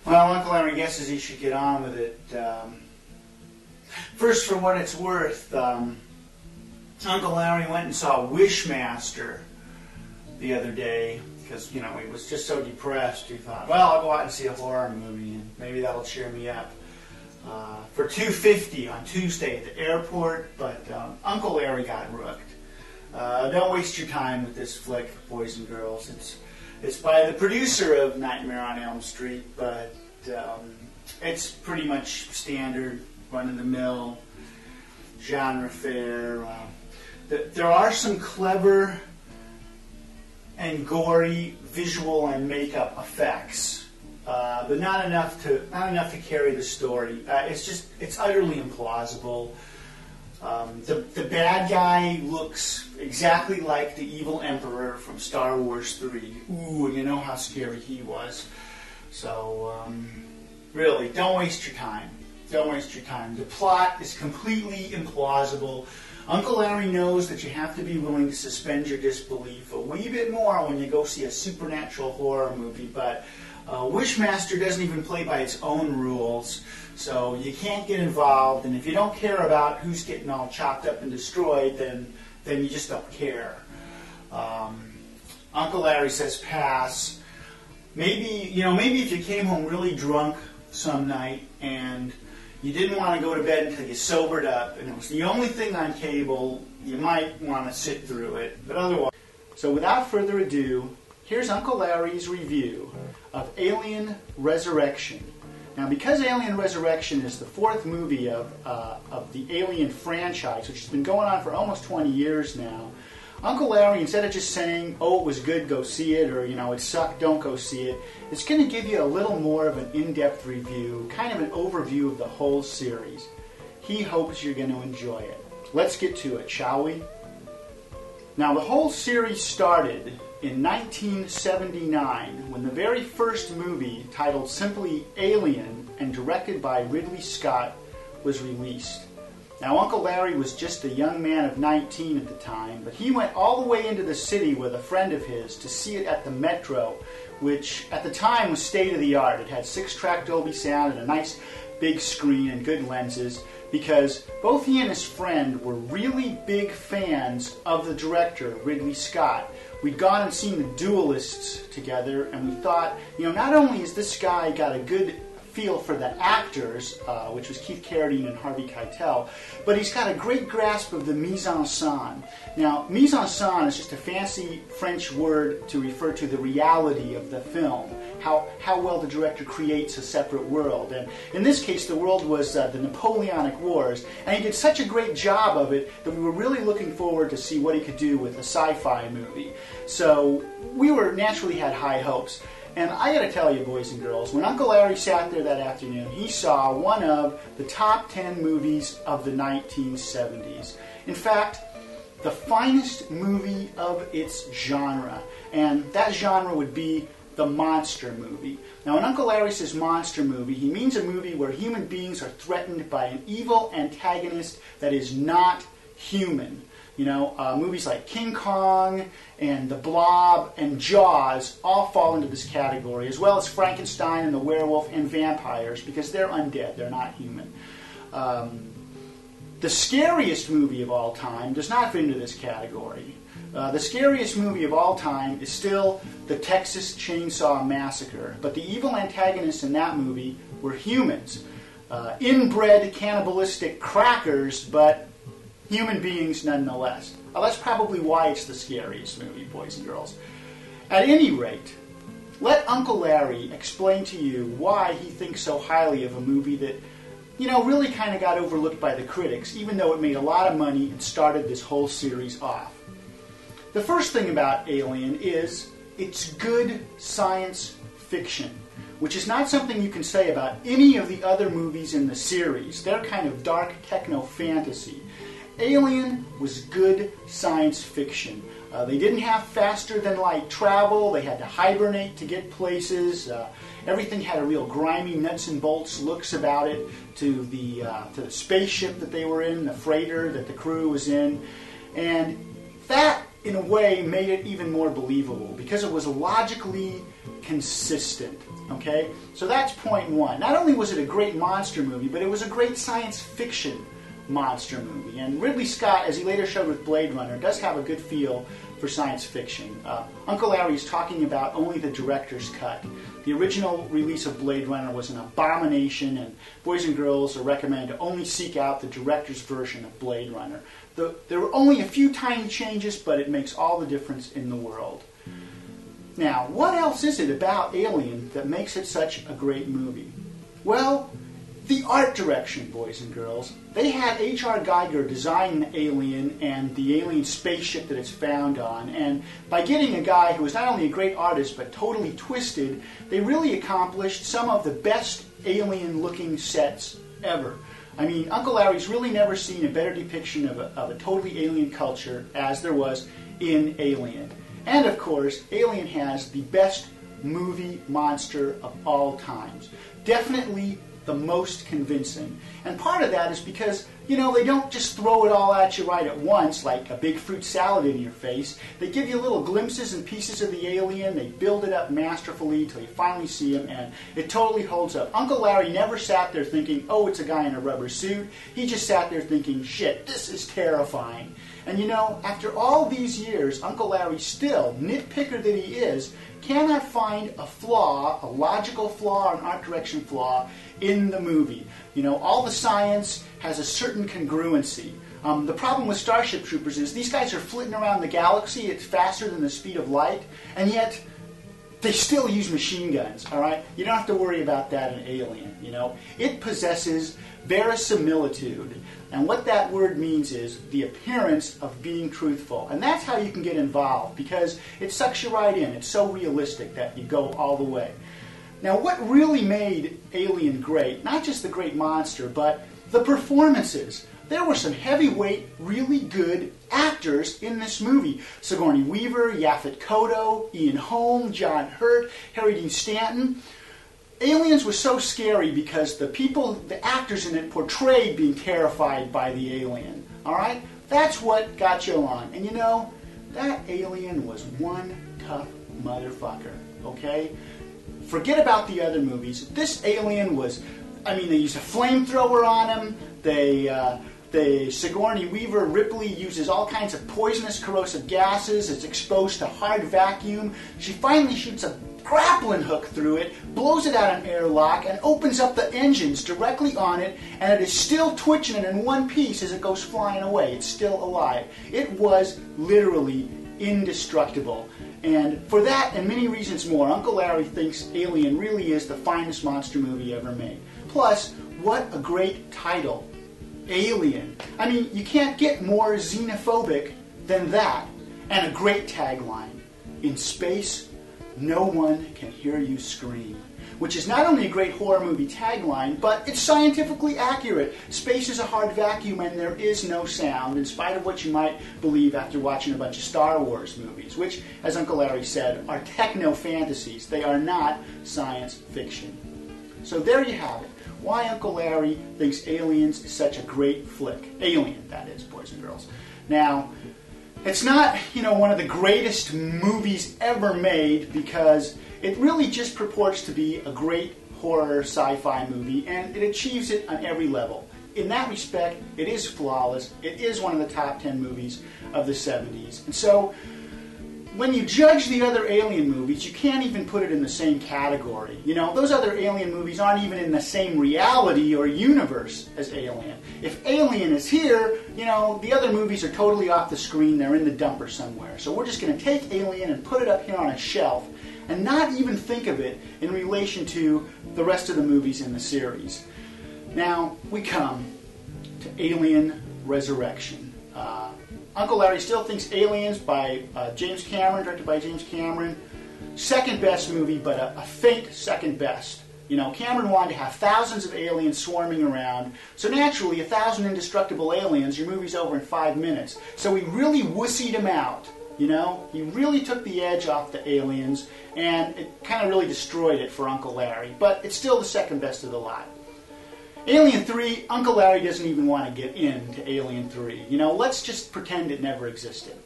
Well, Uncle Larry guesses he should get on with it. First, for what it's worth, Uncle Larry went and saw Wishmaster the other day because, you know, he was just so depressed. He thought, well, I'll go out and see a horror movie and maybe that'll cheer me up. For $2.50 on Tuesday at the airport, but Uncle Larry got rooked. Don't waste your time with this flick, boys and girls. It's by the producer of Nightmare on Elm Street, but it's pretty much standard, run-of-the-mill, genre fare. There are some clever and gory visual and makeup effects, but not enough to carry the story. It's utterly implausible. The bad guy looks exactly like the evil Emperor from Star Wars 3. Ooh, and you know how scary he was. So, really, don't waste your time. Don't waste your time. The plot is completely implausible. Uncle Larry knows that you have to be willing to suspend your disbelief a wee bit more when you go see a supernatural horror movie, but Wishmaster doesn't even play by its own rules, so you can't get involved, and if you don't care about who's getting all chopped up and destroyed, then you just don't care. Uncle Larry says pass. Maybe if you came home really drunk some night and you didn't want to go to bed until you sobered up, and it was the only thing on cable, you might want to sit through it, but otherwise. So without further ado, here's Uncle Larry's review of Alien Resurrection. Now, because Alien Resurrection is the fourth movie of the Alien franchise, which has been going on for almost 20 years now, Uncle Larry, instead of just saying, oh, it was good, go see it, or, you know, it sucked, don't go see it, is going to give you a little more of an in-depth review, kind of an overview of the whole series. He hopes you're going to enjoy it. Let's get to it, shall we? Now, the whole series started in 1979 when the very first movie, titled simply Alien and directed by Ridley Scott, was released. Now, Uncle Larry was just a young man of 19 at the time, but he went all the way into the city with a friend of his to see it at the Metro, which at the time was state-of-the-art. It had 6-track Dolby sound and a nice big screen and good lenses, because both he and his friend were really big fans of the director, Ridley Scott. We'd gone and seen The Duelists together, and we thought, you know, not only has this guy got a good feel for the actors, which was Keith Carradine and Harvey Keitel, but he's got a great grasp of the mise-en-scène. Now, mise-en-scène is just a fancy French word to refer to the reality of the film, how well the director creates a separate world. And in this case, the world was the Napoleonic Wars, and he did such a great job of it that we were really looking forward to see what he could do with a sci-fi movie. So we naturally had high hopes. And I got to tell you, boys and girls, when Uncle Larry sat there that afternoon, he saw one of the top 10 movies of the 1970s. In fact, the finest movie of its genre. And that genre would be the monster movie. Now, when Uncle Larry says monster movie, he means a movie where human beings are threatened by an evil antagonist that is not human. You know, movies like King Kong and The Blob and Jaws all fall into this category, as well as Frankenstein and the Werewolf and vampires, because they're undead, they're not human. The scariest movie of all time does not fit into this category. The scariest movie of all time is still the Texas Chainsaw Massacre, but the evil antagonists in that movie were humans. Inbred cannibalistic crackers, but human beings nonetheless. Well, that's probably why it's the scariest movie, boys and girls. At any rate, let Uncle Larry explain to you why he thinks so highly of a movie that, you know, really kind of got overlooked by the critics, even though it made a lot of money and started this whole series off. The first thing about Alien is it's good science fiction, which is not something you can say about any of the other movies in the series. They're kind of dark techno-fantasy. Alien was good science fiction. They didn't have faster-than-light travel. They had to hibernate to get places. Everything had a real grimy, nuts-and-bolts looks about it to the spaceship that they were in, the freighter that the crew was in. And that, in a way, made it even more believable because it was logically consistent. Okay? So that's point one. Not only was it a great monster movie, but it was a great science fiction monster movie. And Ridley Scott, as he later showed with Blade Runner, does have a good feel for science fiction. Uncle Larry is talking about only the director's cut. The original release of Blade Runner was an abomination, and boys and girls are recommended to only seek out the director's version of Blade Runner. There were only a few tiny changes, but it makes all the difference in the world. Now, what else is it about Alien that makes it such a great movie? Well, the art direction, boys and girls. They had H.R. Geiger design Alien and the alien spaceship that it's found on, and by getting a guy who was not only a great artist but totally twisted, they really accomplished some of the best alien-looking sets ever. I mean, Uncle Larry's really never seen a better depiction of a totally alien culture as there was in Alien. And of course, Alien has the best movie monster of all times. Definitely the most convincing. And part of that is because, you know, they don't just throw it all at you right at once like a big fruit salad in your face. They give you little glimpses and pieces of the alien. They build it up masterfully till you finally see him, and it totally holds up. Uncle Larry never sat there thinking, oh, it's a guy in a rubber suit. He just sat there thinking, shit, this is terrifying. And you know, after all these years, Uncle Larry still, nitpicker that he is, cannot find a flaw, a logical flaw, or an art direction flaw in the movie. You know, all the science has a certain congruency. The problem with Starship Troopers is these guys are flitting around the galaxy at faster than the speed of light, and yet they still use machine guns, all right? You don't have to worry about that in Alien, you know? It possesses verisimilitude, and what that word means is the appearance of being truthful. And that's how you can get involved, because it sucks you right in. It's so realistic that you go all the way. Now, what really made Alien great, not just the great monster, but the performances. There were some heavyweight, really good actors in this movie. Sigourney Weaver, Yaphet Kotto, Ian Holm, John Hurt, Harry Dean Stanton. Aliens was so scary because the actors in it portrayed being terrified by the alien. All right? That's what got you on. And you know, that alien was one tough motherfucker. Okay? Forget about the other movies. This alien was, I mean, they used a flamethrower on him. Sigourney Weaver, Ripley, uses all kinds of poisonous corrosive gases. It's exposed to hard vacuum. She finally shoots a grappling hook through it, blows it out an airlock, and opens up the engines directly on it, and it is still twitching it in one piece as it goes flying away. It's still alive. It was literally indestructible. And for that and many reasons more, Uncle Larry thinks Alien really is the finest monster movie ever made. Plus, what a great title. Alien. I mean, you can't get more xenophobic than that. And a great tagline. In space, no one can hear you scream. Which is not only a great horror movie tagline, but it's scientifically accurate. Space is a hard vacuum and there is no sound, in spite of what you might believe after watching a bunch of Star Wars movies, which, as Uncle Larry said, are techno-fantasies. They are not science fiction. So there you have it. Why Uncle Larry thinks Aliens is such a great flick. Alien, that is, boys and girls. Now, it's not, you know, one of the greatest movies ever made because it really just purports to be a great horror sci-fi movie, and it achieves it on every level. In that respect, it is flawless. It is one of the top 10 movies of the 70s. And so, when you judge the other Alien movies, you can't even put it in the same category. You know, those other Alien movies aren't even in the same reality or universe as Alien. If Alien is here, you know, the other movies are totally off the screen. They're in the dumper somewhere. So we're just going to take Alien and put it up here on a shelf and not even think of it in relation to the rest of the movies in the series. Now, we come to Alien Resurrection. Uncle Larry still thinks Aliens by James Cameron, directed by James Cameron, second best movie, but a faint second best. You know, Cameron wanted to have thousands of aliens swarming around, so naturally, 1,000 indestructible aliens, your movie's over in 5 minutes. So he really wussied him out, you know? He really took the edge off the aliens, and it kind of really destroyed it for Uncle Larry, but it's still the second best of the lot. Alien 3, Uncle Larry doesn't even want to get into Alien 3. You know, let's just pretend it never existed.